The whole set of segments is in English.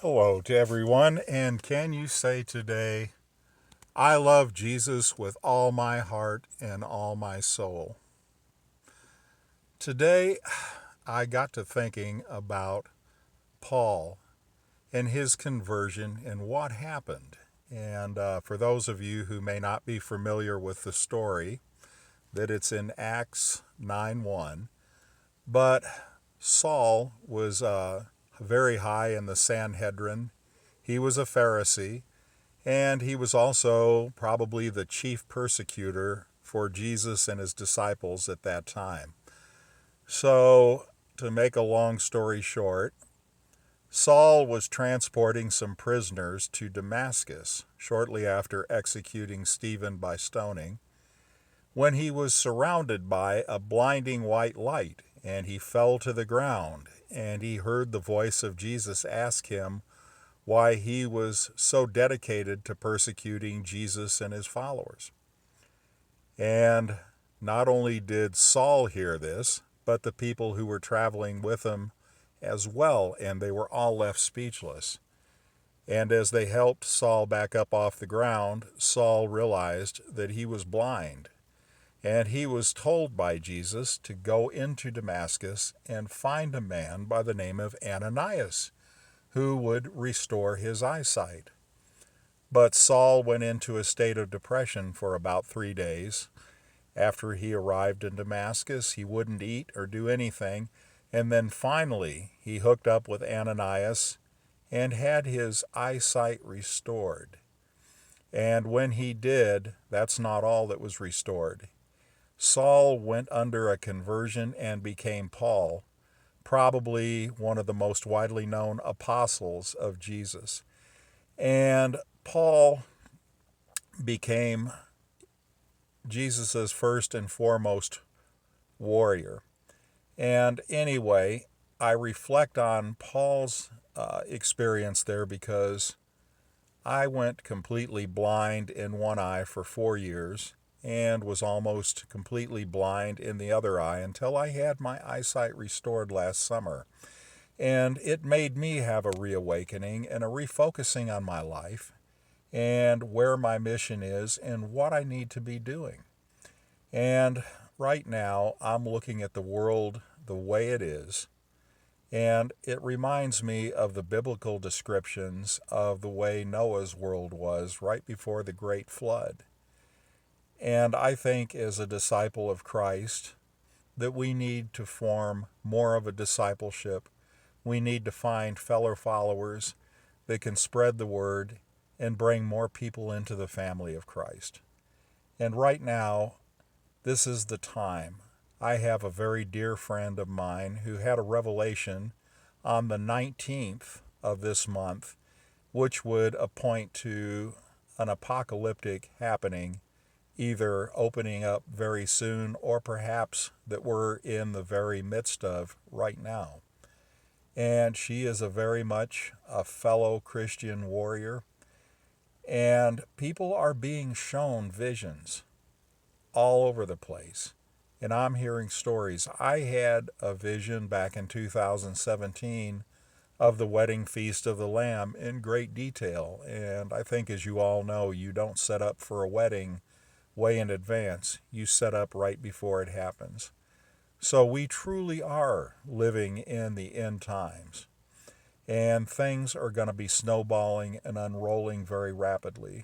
Hello to everyone, and can you say today, I love Jesus with all my heart and all my soul? Today, I got to thinking about Paul and his conversion and what happened. And for those of you who may not be familiar with the story, that it's in Acts 9:1, but Saul was very high in the Sanhedrin. He was a Pharisee. And he was also probably the chief persecutor for Jesus and his disciples at that time. So, to make a long story short, Saul was transporting some prisoners to Damascus shortly after executing Stephen by stoning when he was surrounded by a blinding white light, and he fell to the ground, and he heard the voice of Jesus ask him why he was so dedicated to persecuting Jesus and his followers. And not only did Saul hear this, but the people who were traveling with him as well, and they were all left speechless. And as they helped Saul back up off the ground, Saul realized that he was blind. And he was told by Jesus to go into Damascus and find a man by the name of Ananias, who would restore his eyesight. But Saul went into a state of depression for about 3 days. After he arrived in Damascus, he wouldn't eat or do anything. And then finally, he hooked up with Ananias and had his eyesight restored. And when he did, that's not all that was restored. Saul went under a conversion and became Paul, probably one of the most widely known apostles of Jesus. And Paul became Jesus' first and foremost warrior. And anyway, I reflect on Paul's experience there because I went completely blind in one eye for 4 years and was almost completely blind in the other eye until I had my eyesight restored last summer. And it made me have a reawakening and a refocusing on my life and where my mission is and what I need to be doing. And right now, I'm looking at the world the way it is, and it reminds me of the biblical descriptions of the way Noah's world was right before the great flood. And I think as a disciple of Christ that we need to form more of a discipleship. We need to find fellow followers that can spread the word and bring more people into the family of Christ. And right now, this is the time. I have a very dear friend of mine who had a revelation on the 19th of this month, which would point to an apocalyptic happening, either opening up very soon or perhaps that we're in the very midst of right now. And she is a very much a fellow Christian warrior. And people are being shown visions all over the place. And I'm hearing stories. I had a vision back in 2017 of the wedding feast of the Lamb in great detail. And I think, as you all know, you don't set up for a wedding way in advance. You set up right before it happens. So we truly are living in the end times. And things are going to be snowballing and unrolling very rapidly.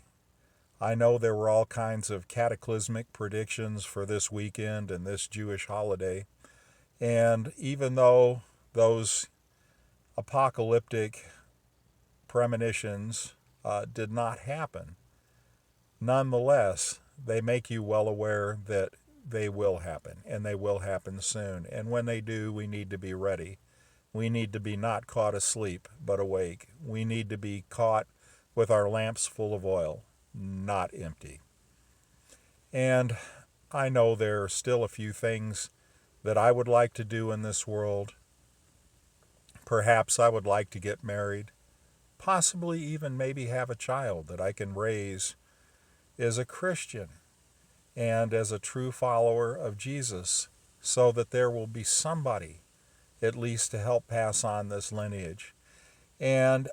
I know there were all kinds of cataclysmic predictions for this weekend and this Jewish holiday. And even though those apocalyptic premonitions did not happen, nonetheless, they make you well aware that they will happen, and they will happen soon. And when they do, we need to be ready. We need to be not caught asleep, but awake. We need to be caught with our lamps full of oil, not empty. And I know there are still a few things that I would like to do in this world. Perhaps I would like to get married, possibly even maybe have a child that I can raise as a Christian and as a true follower of Jesus, so that there will be somebody at least to help pass on this lineage. And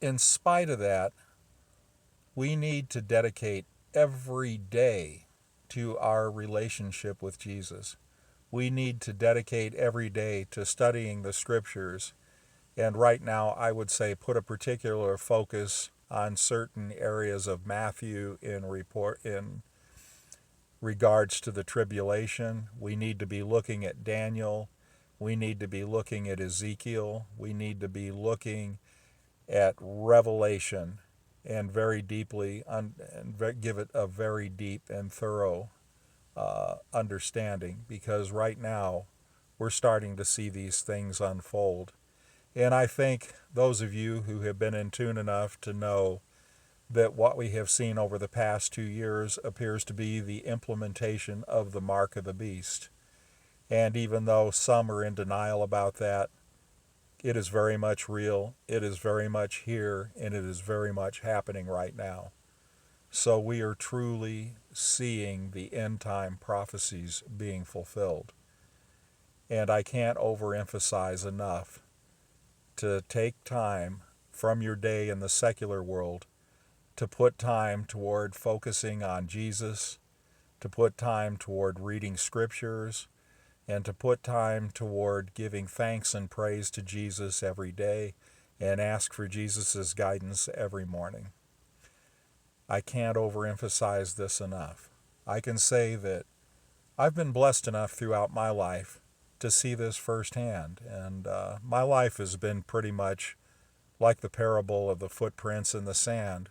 in spite of that, we need to dedicate every day to our relationship with Jesus. We need to dedicate every day to studying the scriptures. And right now, I would say put a particular focus on certain areas of Matthew in regards to the tribulation. We need to be looking at Daniel. We need to be looking at Ezekiel. We need to be looking at Revelation and very deeply and give it a very deep and thorough understanding, because right now we're starting to see these things unfold. And I think those of you who have been in tune enough to know that what we have seen over the past 2 years appears to be the implementation of the mark of the beast. And even though some are in denial about that, it is very much real, it is very much here, and it is very much happening right now. So we are truly seeing the end time prophecies being fulfilled. And I can't overemphasize enough to take time from your day in the secular world to put time toward focusing on Jesus, to put time toward reading scriptures, and to put time toward giving thanks and praise to Jesus every day and ask for Jesus' guidance every morning. I can't overemphasize this enough. I can say that I've been blessed enough throughout my life to see this firsthand, and my life has been pretty much like the parable of the footprints in the sand.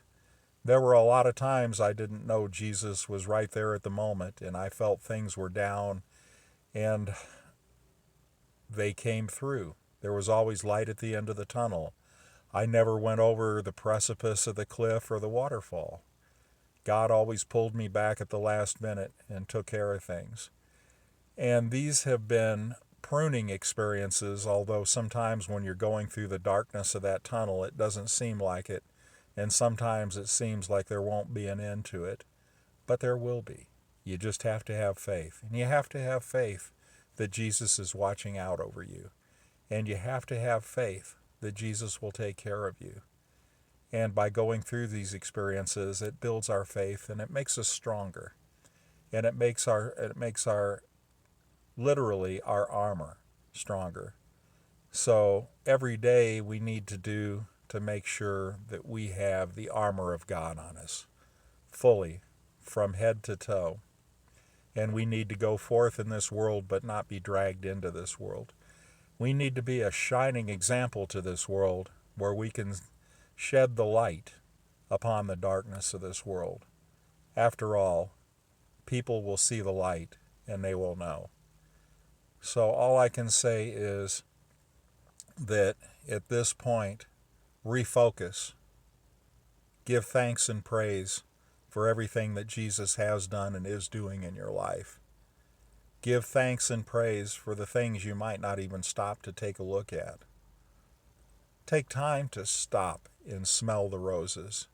There were a lot of times I didn't know Jesus was right there at the moment, and I felt things were down, and they came through. There was always light at the end of the tunnel. I never went over the precipice of the cliff or the waterfall. God always pulled me back at the last minute and took care of things. And these have been pruning experiences, although sometimes when you're going through the darkness of that tunnel, it doesn't seem like it. And sometimes it seems like there won't be an end to it. But there will be. You just have to have faith. And you have to have faith that Jesus is watching out over you. And you have to have faith that Jesus will take care of you. And by going through these experiences, it builds our faith and it makes us stronger. And it makes our literally our armor stronger. So every day we need to do to make sure that we have the armor of God on us fully from head to toe. And we need to go forth in this world but not be dragged into this world. We need to be a shining example to this world where we can shed the light upon the darkness of this world. After all, people will see the light and they will know. So all I can say is that at this point, refocus. Give thanks and praise for everything that Jesus has done and is doing in your life. Give thanks and praise for the things you might not even stop to take a look at. Take time to stop and smell the roses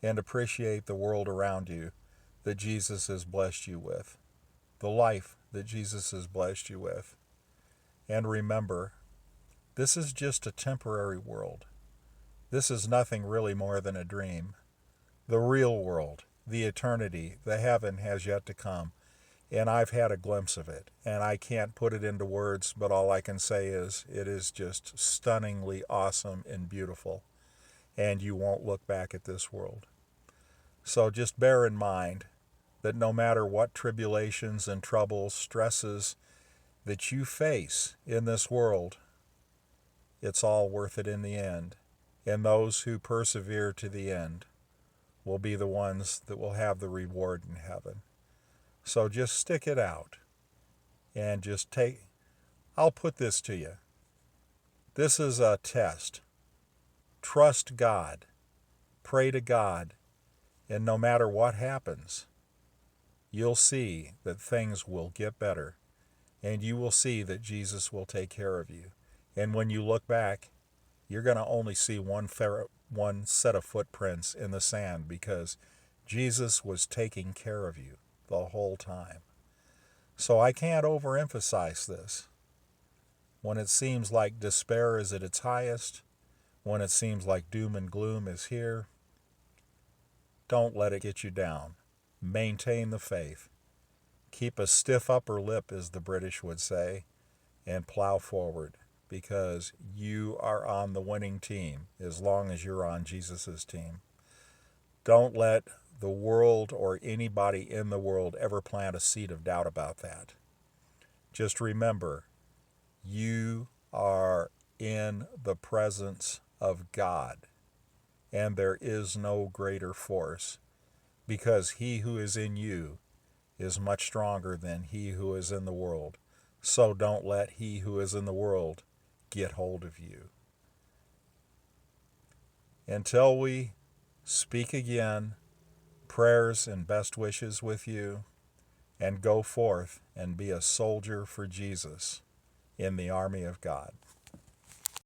and appreciate the world around you that Jesus has blessed you with, the life that Jesus has blessed you with. And remember, this is just a temporary world. This is nothing really more than a dream. The real world, the eternity, the heaven has yet to come. And I've had a glimpse of it. And I can't put it into words, but all I can say is it is just stunningly awesome and beautiful. And you won't look back at this world. So just bear in mind that no matter what tribulations and troubles, stresses that you face in this world, it's all worth it in the end. And those who persevere to the end will be the ones that will have the reward in heaven. So just stick it out and just I'll put this to you. This is a test. Trust God. Pray to God. And no matter what happens, you'll see that things will get better. And you will see that Jesus will take care of you. And when you look back, you're going to only see one set of footprints in the sand, because Jesus was taking care of you the whole time. So I can't overemphasize this. When it seems like despair is at its highest, when it seems like doom and gloom is here, don't let it get you down. Maintain the faith. Keep a stiff upper lip, as the British would say, and plow forward, because you are on the winning team as long as you're on Jesus' team. Don't let the world or anybody in the world ever plant a seed of doubt about that. Just remember, you are in the presence of God, and there is no greater force, because he who is in you is much stronger than he who is in the world. So don't let he who is in the world get hold of you. Until we speak again, prayers and best wishes with you, and go forth and be a soldier for Jesus in the army of God.